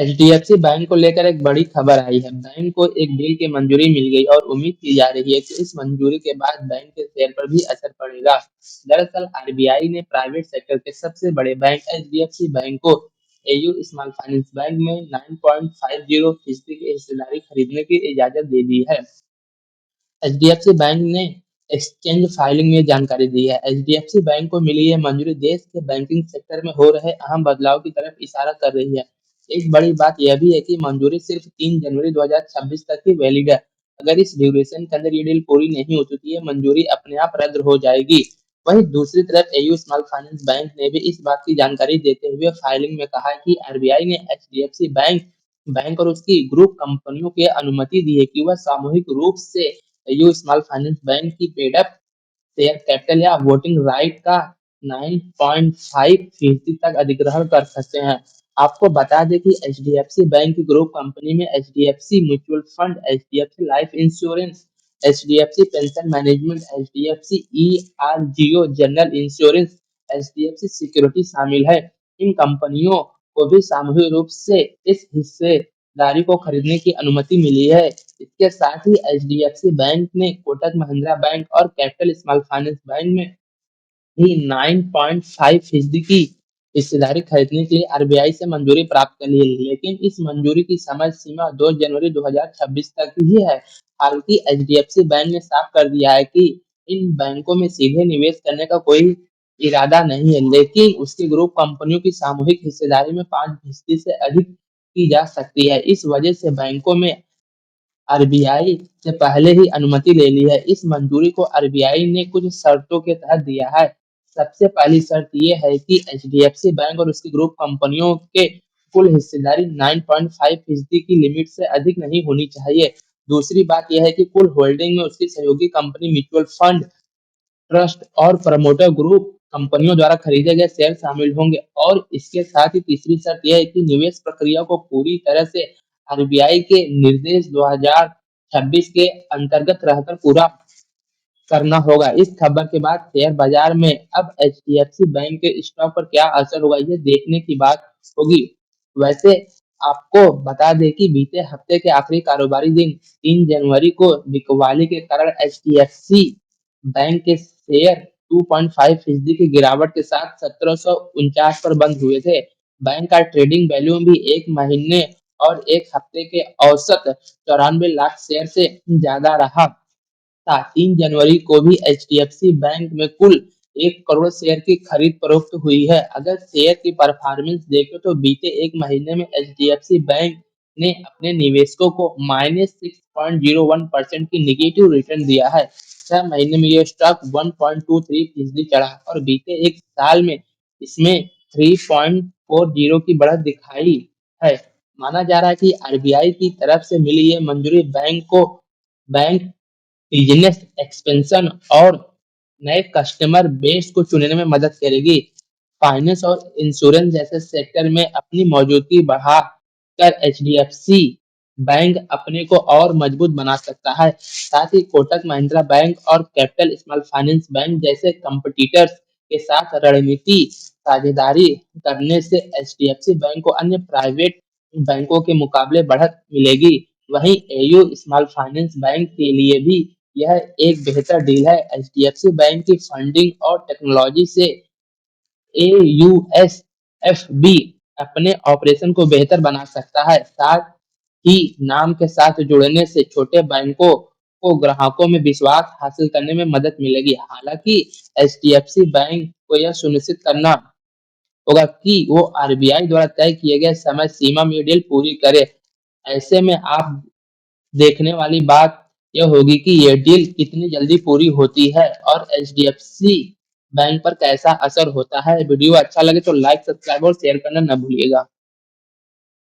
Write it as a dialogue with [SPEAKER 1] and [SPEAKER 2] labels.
[SPEAKER 1] HDFC bank को लेकर एक बड़ी खबर आई है। बैंक को एक डील की मंजूरी मिल गई और उम्मीद की जा रही है कि इस मंजूरी के बाद बैंक के शेयर पर भी असर पड़ेगा। दरअसल आरबीआई ने प्राइवेट सेक्टर के सबसे बड़े बैंक एचडीएफसी बैंक को एयू स्मॉल फाइनेंस बैंक में 9.50% की हिस्सेदारी खरीदने की इजाजत दे दी है। एचडीएफसी बैंक ने एक्सचेंज फाइलिंग में जानकारी दी है। एचडीएफसी बैंक को मिली यह मंजूरी देश के बैंकिंग सेक्टर में हो रहे अहम बदलाव की तरफ इशारा कर रही है। एक बड़ी बात यह भी है कि मंजूरी सिर्फ 3 जनवरी 2026 तक ही वैलिड है। अगर इस ड्यूरेशन के अंदर ये डील पूरी नहीं होती तो ये मंजूरी अपने आप रद्द हो जाएगी। वहीं दूसरी तरफ एयू स्मॉल फाइनेंस बैंक ने भी इस बात की जानकारी देते हुए फाइलिंग में कहा है कि आरबीआई ने एचडीएफसी बैंक बैंक और उसकी ग्रुप कंपनियों की अनुमति दी है कि वह सामूहिक रूप से एयू स्मॉल फाइनेंस बैंक की पेड अप शेयर कैपिटल या वोटिंग राइट का 9.5% तक अधिग्रहण कर सकते हैं। आपको बता दें कि एचडीएफसी बैंक की ग्रुप कंपनी में HDFC mutual fund, HDFC life insurance, HDFC pension management, HDFC ERGO general insurance, HDFC security शामिल है। इन कंपनियों को भी सामूहिक रूप से इस हिस्सेदारी को खरीदने की अनुमति मिली है। इसके साथ ही एचडीएफसी बैंक ने कोटक महिंद्रा बैंक और कैपिटल स्मॉल फाइनेंस बैंक में भी 9.5% की हिस्सेदारी खरीदने के लिए आरबीआई से मंजूरी प्राप्त कर ली है, लेकिन इस मंजूरी की समय सीमा 2 जनवरी 2026 तक ही है। हालांकि एचडीएफसी बैंक ने साफ कर दिया है कि इन बैंकों में सीधे निवेश करने का कोई इरादा नहीं है, लेकिन उसकी ग्रुप कंपनियों की सामूहिक हिस्सेदारी में 5% से अधिक की जा सकती है। इस वजह से बैंकों में आरबीआई से पहले ही अनुमति ले ली है। इस मंजूरी को आरबीआई ने कुछ शर्तों के तहत दिया है। सबसे पहली शर्त ये है कि एचडीएफसी बैंक और उसकी ग्रुप कंपनियों के कुल हिस्सेदारी 9.5% की लिमिट से अधिक नहीं होनी चाहिए। दूसरी बात यह है कि कुल होल्डिंग में उसकी सहयोगी कंपनी, म्यूचुअल फंड, ट्रस्ट और प्रमोटर ग्रुप कंपनियों द्वारा खरीदे गए शेयर शामिल होंगे। और इसके साथ ही तीसरी शर्त यह है कि निवेश प्रक्रिया को पूरी तरह से आरबीआई के निर्देश 2026 के अंतर्गत रहकर पूरा करना होगा। इस खबर के बाद शेयर बाजार में अब एचडीएफसी बैंक के स्टॉक पर क्या असर होगा ये देखने की बात होगी। वैसे आपको बता दें कि बीते हफ्ते के आखिरी कारोबारी दिन 3 जनवरी को बिकवाली के कारण एचडीएफसी बैंक के शेयर 2.5% की गिरावट के साथ 1749 पर बंद हुए थे। बैंक का ट्रेडिंग वैल्यूम भी एक महीने और एक हफ्ते के औसत 94 लाख शेयर से ज्यादा रहा था। 3 जनवरी को भी एचडीएफसी बैंक में कुल 1 करोड़ शेयर की खरीद फरोख्त हुई है। अगर शेयर की परफॉर्मेंस देखें तो बीते एक महीने में एचडीएफसी बैंक ने अपने निवेशकों को -6.01% की निगेटिव रिटर्न दिया है। 6 महीने में यह स्टॉक 1.23% चढ़ा और बीते एक साल में इसमें 3.40 की बढ़त दिखाई है। माना जा रहा है कि आरबीआई की तरफ से मिली ये मंजूरी बैंक बिजनेस एक्सपेंशन और नए कस्टमर बेस को चुनने में मदद करेगी। फाइनेंस और इंश्योरेंस जैसे सेक्टर में अपनी मौजूदगी बढ़ा कर एचडीएफसी बैंक अपने को और मजबूत बना सकता है। साथ ही कोटक महिंद्रा बैंक और कैपिटल स्मॉल फाइनेंस बैंक जैसे कंपटीटर्स के साथ रणनीति साझेदारी करने से एचडीएफसी बैंक को अन्य प्राइवेट बैंकों के मुकाबले बढ़त मिलेगी। वहीं एयू स्मॉल फाइनेंस बैंक के लिए भी यह एक बेहतर डील है। एचडीएफसी बैंक की फंडिंग और टेक्नोलॉजी से एयूएसएफबी अपने ऑपरेशन को बेहतर बना सकता है। साथ ही नाम के साथ जुड़ने से छोटे बैंकों को ग्राहकों में विश्वास हासिल करने में मदद मिलेगी। हालांकि एचडीएफसी बैंक को यह सुनिश्चित करना होगा कि वो आरबीआई द्वारा तय किए गए समय सीमा में डील पूरी करे। ऐसे में आप देखने वाली बात यह होगी कि ये डील कितनी जल्दी पूरी होती है और एचडीएफसी बैंक पर कैसा असर होता है। वीडियो अच्छा लगे तो लाइक, सब्सक्राइब और शेयर करना न भूलिएगा।